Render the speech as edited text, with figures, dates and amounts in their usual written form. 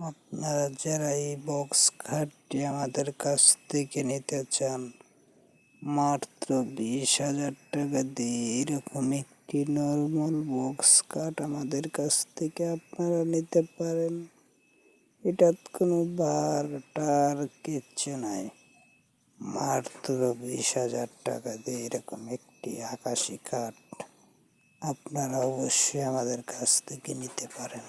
আপনারা যারা এই বক্স খাটটি আমাদের কাছ থেকে নিতে চান, মাত্র 20,000 টাকা দিয়ে এরকম একটি নর্মাল বক্স খাট আমাদের কাছ থেকে আপনারা নিতে পারেন। এটার কোনো বার টার কিচ্ছু নাই। মাত্র 20,000 টাকা দিয়ে এরকম একটি আকাশি খাট আপনারা অবশ্যই আমাদের কাছ থেকে নিতে পারেন।